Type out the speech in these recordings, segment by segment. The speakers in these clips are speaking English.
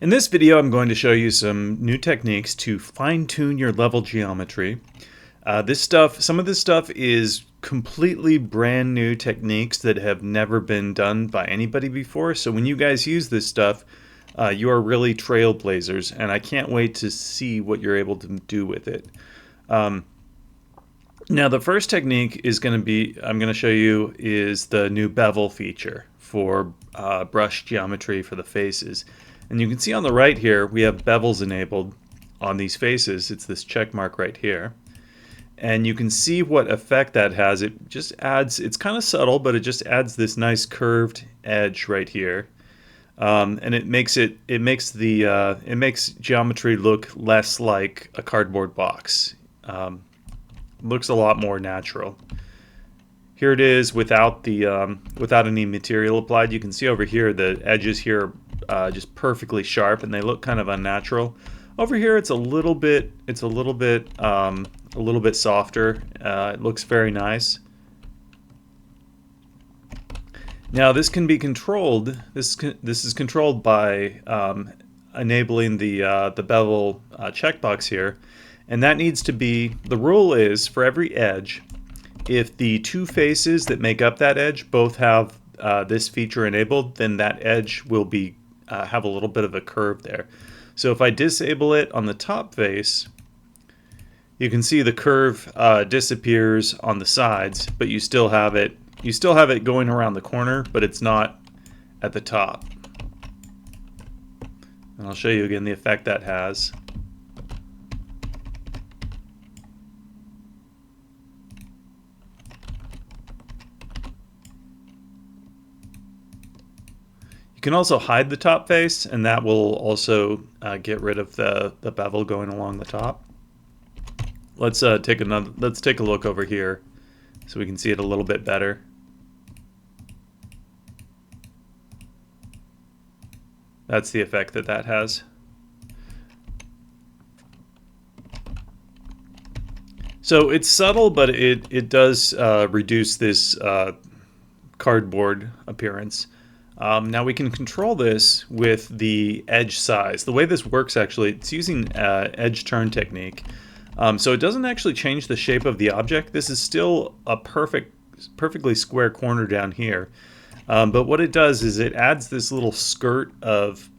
In this video, I'm going to show you some new techniques to fine-tune your level geometry. Some of this stuff is completely brand new techniques that have never been done by anybody before. So when you guys use this stuff, you are really trailblazers, and I can't wait to see what you're able to do with it. Now, the first technique I'm going to show you is the new bevel feature for brush geometry for the faces. And you can see on the right here, we have bevels enabled on these faces. It's this check mark right here. And you can see what effect that has. It just adds, it's kind of subtle, but it just adds this nice curved edge right here. And it makes geometry look less like a cardboard box. Looks a lot more natural. Here it is without any material applied. You can see over here the edges here are just perfectly sharp, and they look kind of unnatural. Over here, it's a little bit softer. It looks very nice. Now this can be controlled. This is controlled by enabling the bevel checkbox here, and that needs to be. The rule is for every edge, if the two faces that make up that edge both have this feature enabled, then that edge will be have a little bit of a curve there. So if I disable it on the top face, you can see the curve disappears on the sides, but you still have it. You still have it going around the corner, but it's not at the top. And I'll show you again the effect that has. You can also hide the top face, and that will also get rid of the bevel going along the top. Let's take a look over here so we can see it a little bit better. That's the effect that has. So it's subtle, but it does reduce this cardboard appearance. Now we can control this with the edge size. The way this works, actually, it's using edge turn technique. So it doesn't actually change the shape of the object. This is still a perfectly square corner down here. But what it does is it adds this little skirt of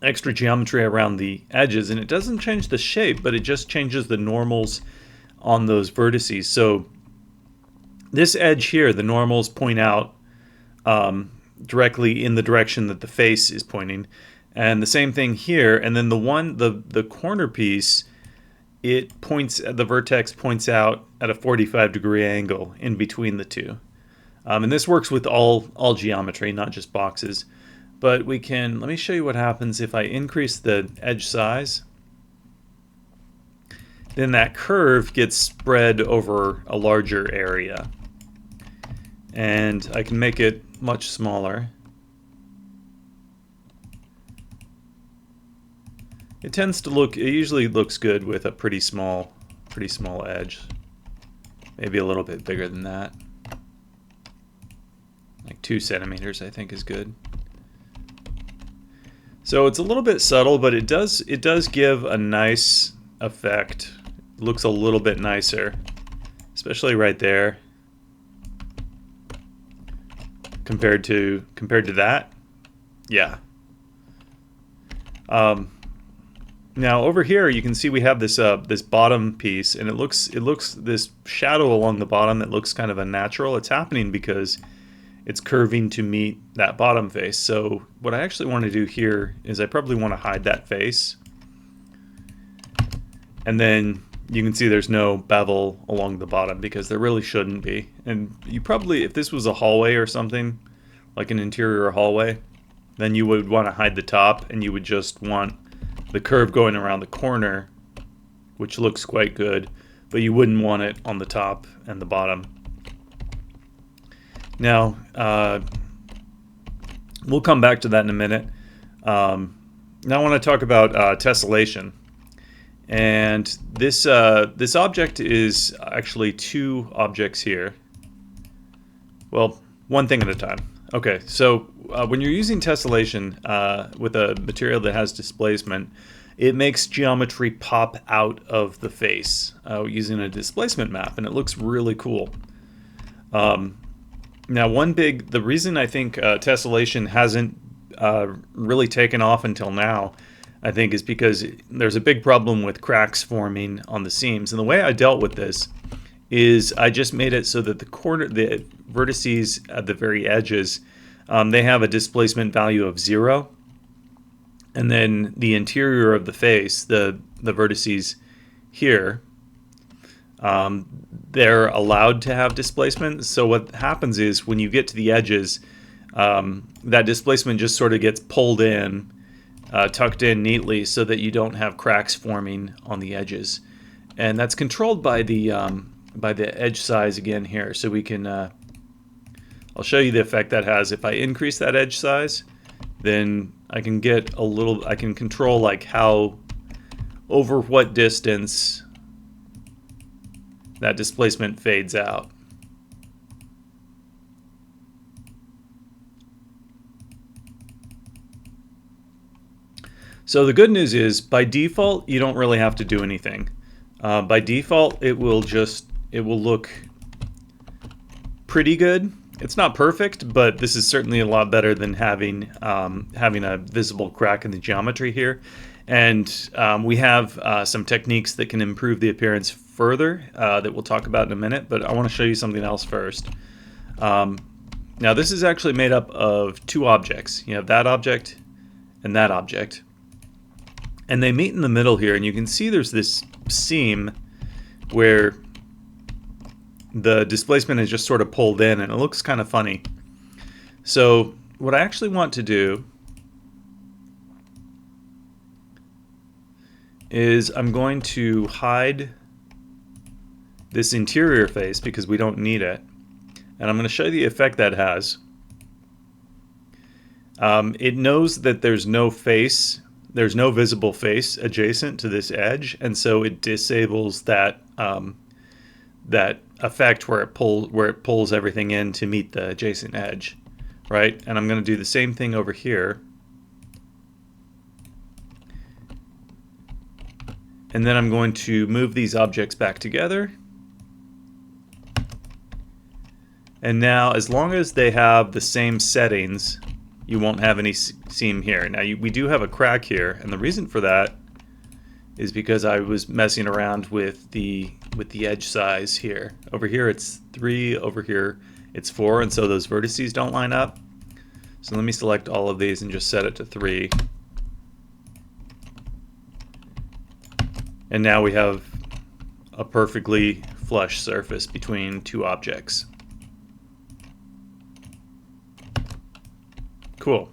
extra geometry around the edges, and it doesn't change the shape, but it just changes the normals on those vertices. So this edge here, the normals point out directly in the direction that the face is pointing, and the same thing here. And then the corner piece, the vertex points out at a 45-degree angle in between the two. And this works with all geometry, not just boxes. But let me show you what happens if I increase the edge size. Then that curve gets spread over a larger area. And I can make it much smaller. It usually looks good with a pretty small edge. Maybe a little bit bigger than that. Like 2 centimeters, I think, is good. So it's a little bit subtle, but it does give a nice effect. It looks a little bit nicer, especially right there. Compared to that, yeah. Now over here you can see we have this this bottom piece, and it looks this shadow along the bottom that looks kind of unnatural. It's happening because it's curving to meet that bottom face. So what I actually want to do here is I probably want to hide that face, and then you can see there's no bevel along the bottom because there really shouldn't be. And you probably, if this was a hallway or something, like an interior hallway, then you would want to hide the top, and you would just want the curve going around the corner, which looks quite good, but you wouldn't want it on the top and the bottom. Now, we'll come back to that in a minute. Now I want to talk about tessellation. And this object is actually 2 objects here. Well, one thing at a time. Okay, so when you're using tessellation with a material that has displacement, it makes geometry pop out of the face using a displacement map, and it looks really cool. Now, the reason I think tessellation hasn't really taken off until now, I think, is because there's a big problem with cracks forming on the seams. And the way I dealt with this is I just made it so that the vertices at the very edges, they have a displacement value of 0. And then the interior of the face, the vertices here, they're allowed to have displacement. So what happens is when you get to the edges, that displacement just sort of gets pulled in, tucked in neatly so that you don't have cracks forming on the edges. And that's controlled by the edge size again here. So we can, I'll show you the effect that has. If I increase that edge size, then I can get I can control like how, over what distance that displacement fades out. So the good news is, by default, you don't really have to do anything. By default, it will look pretty good. It's not perfect, but this is certainly a lot better than having a visible crack in the geometry here. And we have some techniques that can improve the appearance further that we'll talk about in a minute, but I want to show you something else first. Now this is actually made up of two objects. You have that object and that object. And they meet in the middle here, and you can see there's this seam where the displacement is just sort of pulled in, and it looks kind of funny. So what I actually want to do is I'm going to hide this interior face because we don't need it. And I'm going to show you the effect that has. It knows that there's no visible face adjacent to this edge, and so it disables that that effect where it pulls everything in to meet the adjacent edge, right? And I'm going to do the same thing over here. And then I'm going to move these objects back together. And now, as long as they have the same settings, you won't have any seam here. Now, we do have a crack here, and the reason for that is because I was messing around with the edge size here. Over here it's 3, over here it's 4, and so those vertices don't line up. So let me select all of these and just set it to 3. And now we have a perfectly flush surface between two objects. Cool.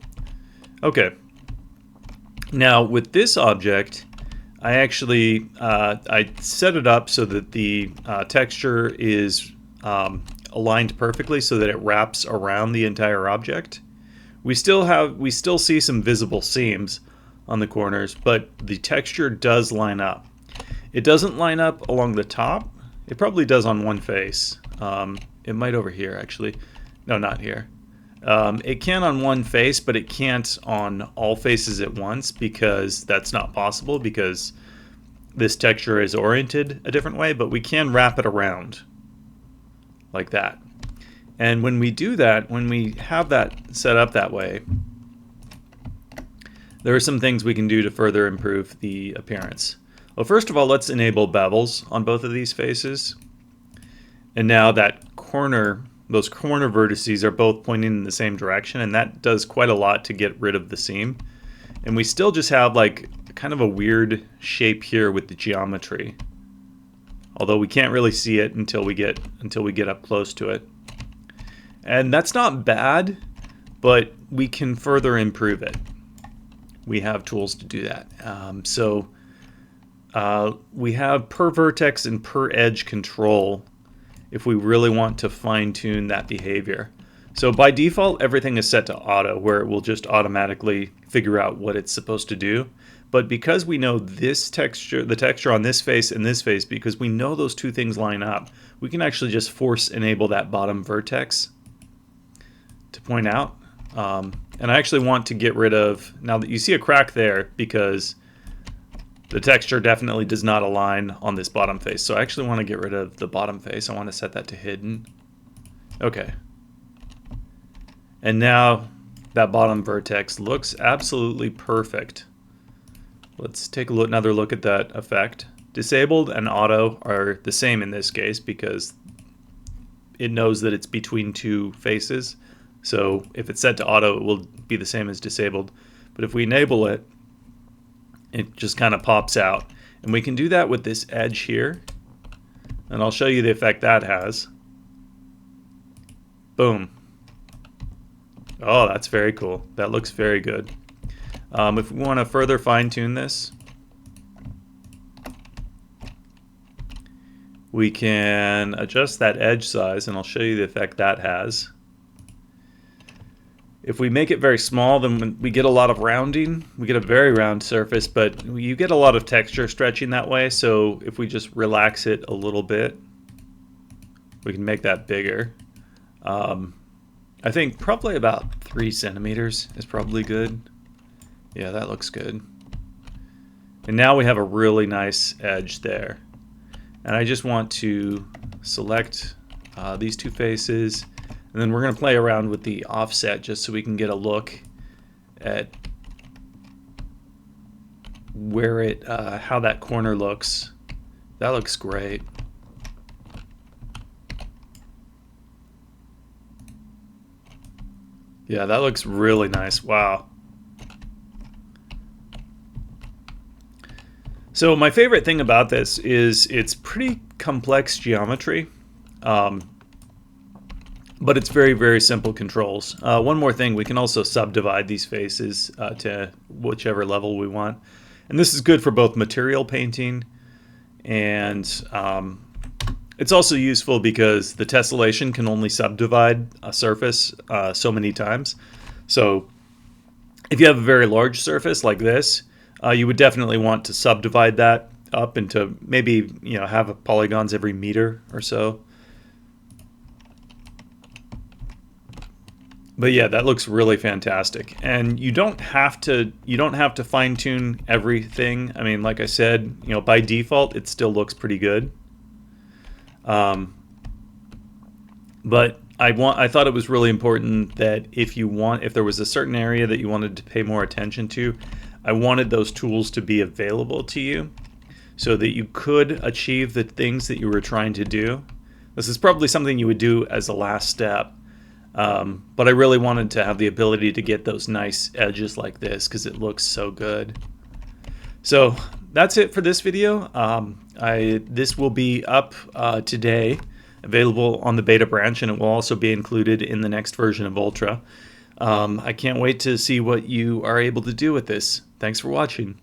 Okay. Now with this object, I actually I set it up so that the texture is aligned perfectly so that it wraps around the entire object. We still see some visible seams on the corners, but the texture does line up. It doesn't line up along the top. It probably does on one face. It might over here actually. No, not here. It can on one face, but it can't on all faces at once because that's not possible because this texture is oriented a different way, but we can wrap it around like that. And when we do that, when we have that set up that way, there are some things we can do to further improve the appearance. Well, first of all, let's enable bevels on both of these faces. And now those corner vertices are both pointing in the same direction, and that does quite a lot to get rid of the seam. And we still just have like kind of a weird shape here with the geometry, although we can't really see it until we get up close to it. And that's not bad, but we can further improve it. We have tools to do that. We have per vertex and per edge control if we really want to fine-tune that behavior. So by default, everything is set to auto, where it will just automatically figure out what it's supposed to do. But because we know this texture, the texture on this face and this face, because we know those two things line up, we can actually just force enable that bottom vertex to point out. And I actually want to get rid of, now that you see a crack there because the texture definitely does not align on this bottom face. So I actually want to get rid of the bottom face. I want to set that to hidden. Okay. And now that bottom vertex looks absolutely perfect. Let's take another look at that effect. Disabled and auto are the same in this case because it knows that it's between two faces. So if it's set to auto, it will be the same as disabled. But if we enable it, it just kind of pops out. And we can do that with this edge here. And I'll show you the effect that has. Boom. Oh, that's very cool. That looks very good. If we want to further fine-tune this, we can adjust that edge size, and I'll show you the effect that has. If we make it very small, then we get a lot of rounding. We get a very round surface, but you get a lot of texture stretching that way. So if we just relax it a little bit, we can make that bigger. I think probably about 3 centimeters is probably good. Yeah, that looks good. And now we have a really nice edge there. And I just want to select these two faces, and then we're going to play around with the offset just so we can get a look at where how that corner looks. That looks great. Yeah, that looks really nice. Wow. So my favorite thing about this is it's pretty complex geometry, but it's very, very simple controls. One more thing, we can also subdivide these faces to whichever level we want. And this is good for both material painting and it's also useful because the tessellation can only subdivide a surface so many times. So if you have a very large surface like this, you would definitely want to subdivide that up into maybe, have polygons every meter or so. But yeah, that looks really fantastic. And you don't have to fine tune everything. I mean, like I said, by default it still looks pretty good. But I thought it was really important that if there was a certain area that you wanted to pay more attention to, I wanted those tools to be available to you so that you could achieve the things that you were trying to do. This is probably something you would do as a last step, but I really wanted to have the ability to get those nice edges like this because it looks so good. So that's it for this video. This will be up today, available on the beta branch, and it will also be included in the next version of Ultra. I can't wait to see what you are able to do with this. Thanks for watching.